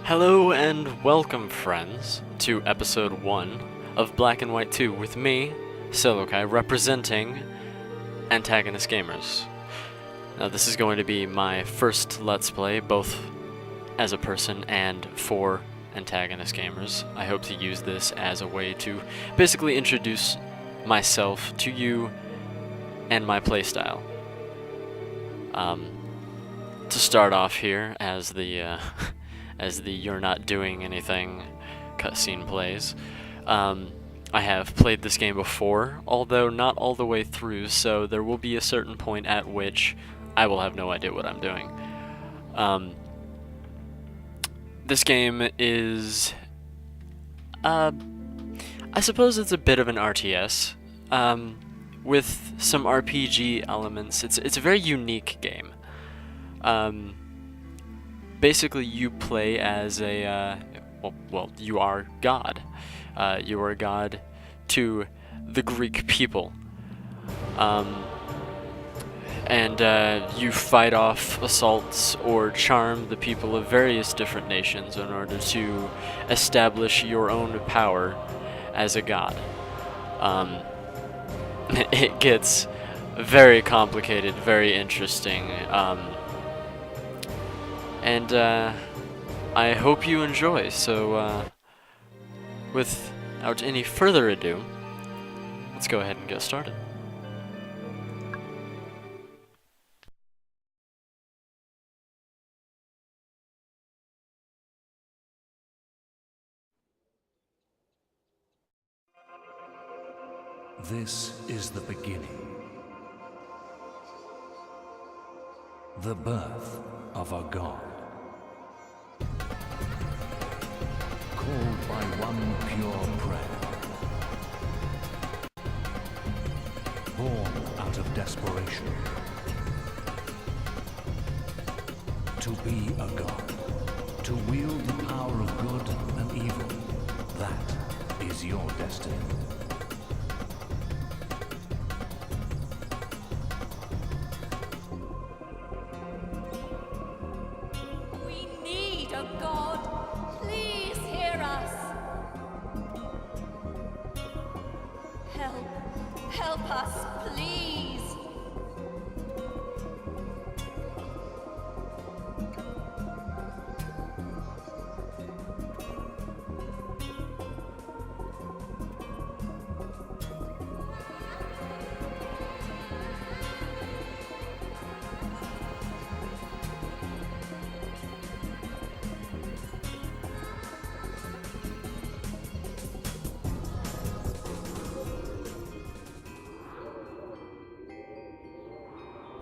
Hello and welcome, friends, to episode 1 of Black and White 2 with me, SiloKai, representing Antagonist Gamers. Now, this is going to be my first Let's Play, both as a person and for Antagonist Gamers. I hope to use this as a way to basically introduce myself to you and my playstyle. To start off here, as the "you're not doing anything" cutscene plays, I have played this game before, although not all the way through, so there will be a certain point at which I will have no idea what I'm doing. This game is, I suppose it's a bit of an RTS, with some RPG elements. It's a very unique game. Basically, you play as a, well, you are God. You are God to the Greek people. And you fight off assaults or charm the people of various different nations in order to establish your own power as a god. It gets very complicated, very interesting. And I hope you enjoy, so without any further ado, let's go ahead and get started. This is the beginning. The birth of a god. Called by one pure prayer. Born out of desperation. To be a god. To wield the power of good and evil. That is your destiny. Help us, please!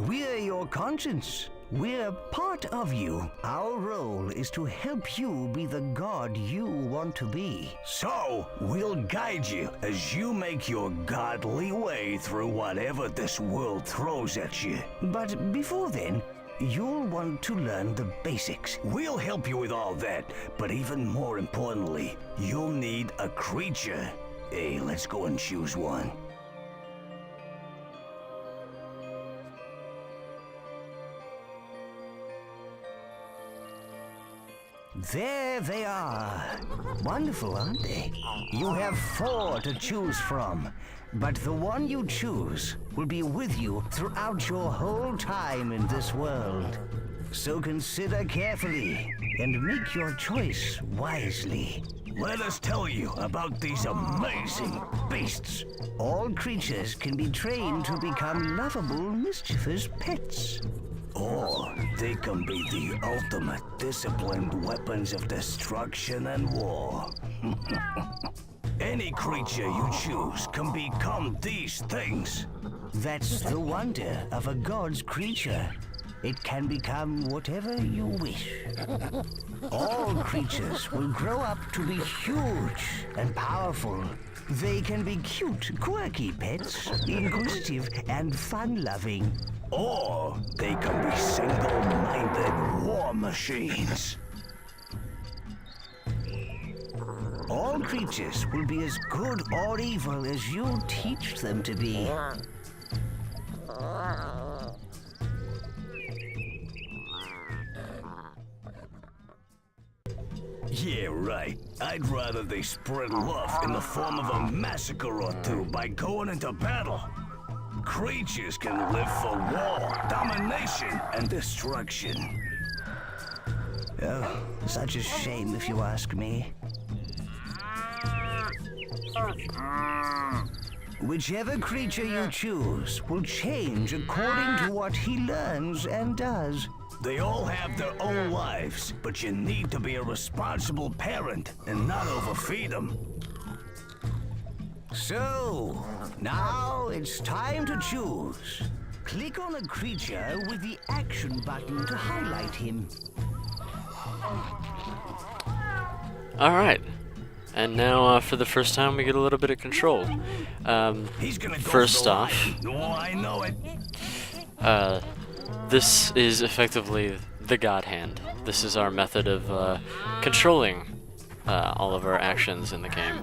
We're your conscience. We're part of you. Our role is to help you be the god you want to be. So, we'll guide you as you make your godly way through whatever this world throws at you. But before then, you'll want to learn the basics. We'll help you with all that, but even more importantly, you'll need a creature. Hey, let's go and choose one. There they are. Wonderful, aren't they? You have 4 to choose from, but the one you choose will be with you throughout your whole time in this world. So consider carefully and make your choice wisely. Let us tell you about these amazing beasts. All creatures can be trained to become lovable, mischievous pets. Or they can be the ultimate disciplined weapons of destruction and war. Any creature you choose can become these things. That's the wonder of a god's creature. It can become whatever you wish. All creatures will grow up to be huge and powerful. They can be cute, quirky pets, inquisitive and fun-loving. Or they can be single-minded war machines. All creatures will be as good or evil as you teach them to be. Yeah, right. I'd rather they spread love in the form of a massacre or two by going into battle. Creatures can live for war, domination, and destruction. Oh, such a shame if you ask me. Whichever creature you choose will change according to what he learns and does. They all have their own lives, but you need to be a responsible parent and not overfeed them. So, now it's time to choose. Click on a creature with the action button to highlight him. Alright. And now, for the first time, we get a little bit of control. He's gonna go First off, oh, I know it. this is effectively the God Hand. This is our method of controlling all of our actions in the game.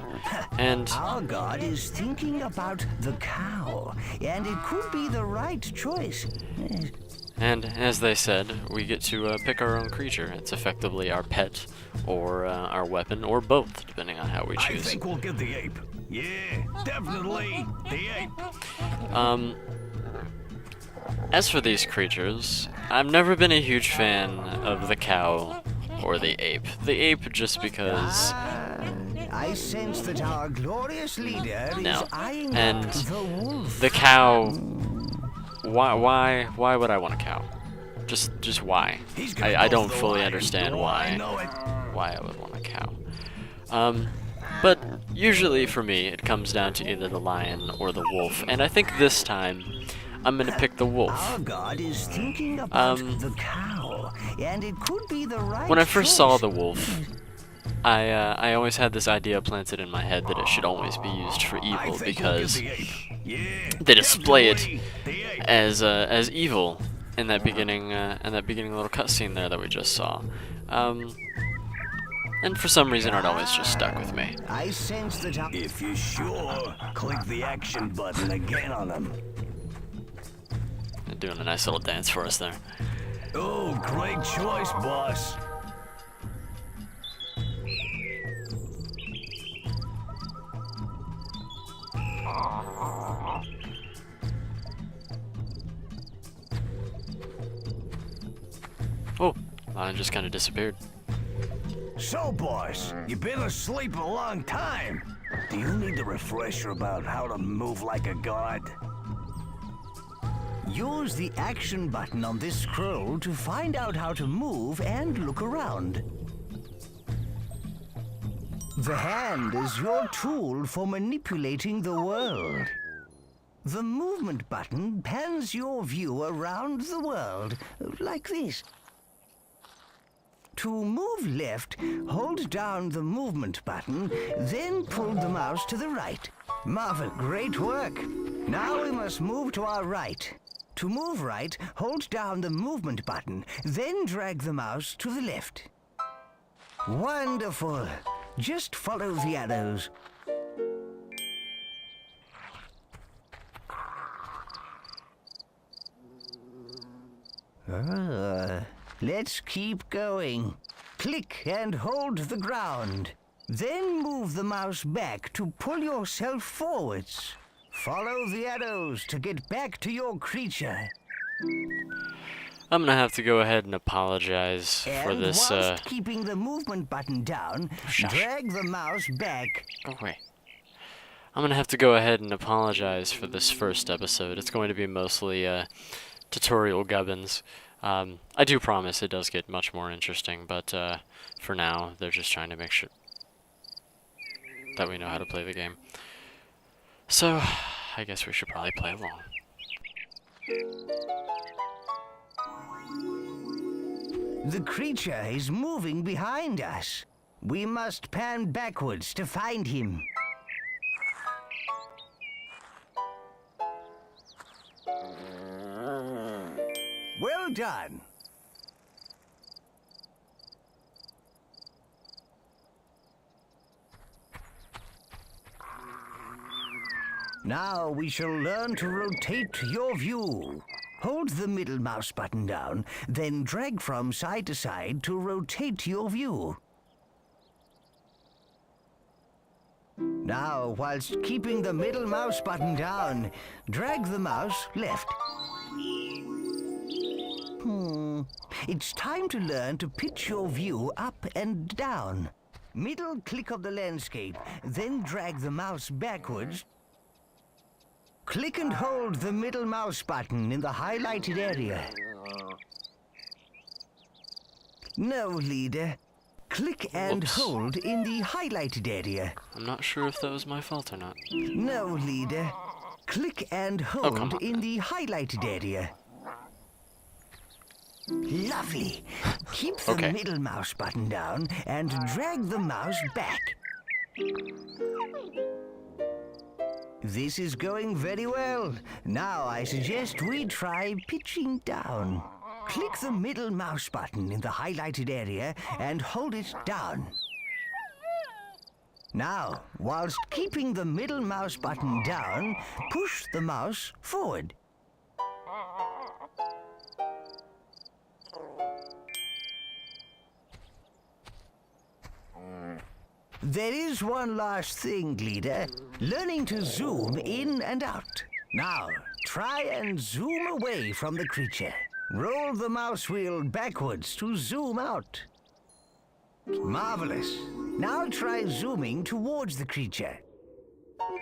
And Our god is thinking about the cow, and it could be the right choice. And as they said, we get to pick our own creature. It's effectively our pet, or our weapon, or both, depending on how we I choose. think we'll get the ape. Yeah, definitely the ape. As for these creatures, I've never been a huge fan of the cow or the ape. The ape just because... I sense that our glorious leader No. is eyeing And up the wolf. the cow... Why would I want a cow? Just why? He's gonna I go don't for the fully lion. understand Oh, I why know it. I would want a cow. But usually for me, it comes down to either the lion or the wolf, and I think this time I'm gonna pick the wolf. Our god is thinking about Um, the cow, and it could be the right When I first saw choice. the wolf, I always had this idea planted in my head that it should always be used for I evil think we'll because get the ape. Yeah, they display it definitely the ape. as evil in that beginning little cutscene there that we just saw. And for some reason, it always just stuck with me. I sense that if you're sure, click the action button again on them. They're doing a nice little dance for us there. Oh, great choice, boss. Oh, mine just kind of disappeared. So, boss, you've been asleep a long time. Do you need a refresher about how to move like a god? Use the action button on this scroll to find out how to move and look around. The hand is your tool for manipulating the world. The movement button pans your view around the world, like this. To move left, hold down the movement button, then pull the mouse to the right. Marvel, great work. Now we must move to our right. To move right, hold down the movement button, then drag the mouse to the left. Wonderful. Just follow the arrows. Let's keep going. Click and hold the ground. Then move the mouse back to pull yourself forwards. Follow the arrows to get back to your creature. I'm gonna have to go ahead and apologize for And this. whilst keeping the movement button down, Shush. drag the mouse back. Go away. I'm gonna have to go ahead and apologize for this first episode. It's going to be mostly tutorial gubbins. I do promise it does get much more interesting, but for now, they're just trying to make sure that we know how to play the game. So, I guess we should probably play along. The creature is moving behind us. We must pan backwards to find him. Well done. Now we shall learn to rotate your view. Hold the middle mouse button down, then drag from side to side to rotate your view. Now, whilst keeping the middle mouse button down, drag the mouse left. It's time to learn to pitch your view up and down. Middle click of the landscape, then drag the mouse backwards. Click and hold the middle mouse button in the highlighted area. No, leader. Click and hold in the highlighted area. I'm not sure if that was my fault or not. No, leader. Click and hold in the highlighted area. Lovely. Keep the middle mouse button down and drag the mouse back. This is going very well. Now I suggest we try pitching down. Click the middle mouse button in the highlighted area and hold it down. Now, whilst keeping the middle mouse button down, push the mouse forward. There is one last thing, leader. Learning to zoom in and out. Now, try and zoom away from the creature. Roll the mouse wheel backwards to zoom out. Marvelous. Now try zooming towards the creature.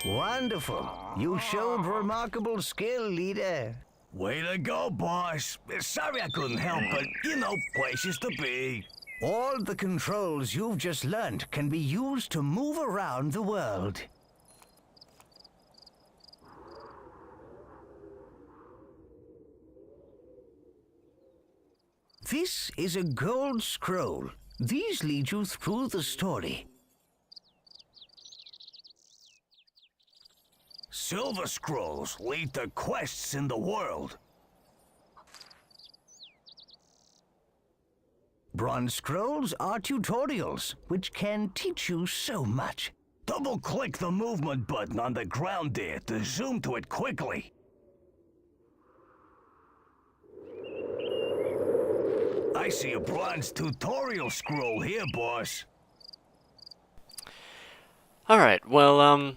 Wonderful. You showed remarkable skill, leader. Way to go, boss. Sorry I couldn't help, but, places to be. All the controls you've just learned can be used to move around the world. This is a gold scroll. These lead you through the story. Silver scrolls lead to quests in the world. Bronze scrolls are tutorials, which can teach you so much. Double-click the movement button on the ground there to zoom to it quickly. I see a bronze tutorial scroll here, boss. Alright, well,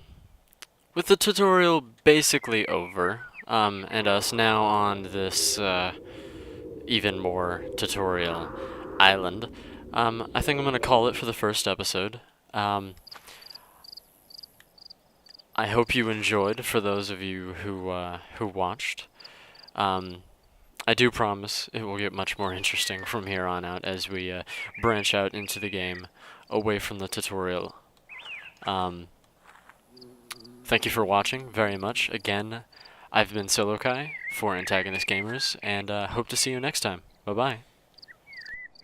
with the tutorial basically over, and us now on this, even more tutorial island, I think I'm gonna call it for the first episode. I hope you enjoyed, for those of you who watched. I do promise it will get much more interesting from here on out as we branch out into the game, away from the tutorial. Thank you for watching very much. Again, I've been SiloKai for Antagonist Gamers, and hope to see you next time. Bye-bye.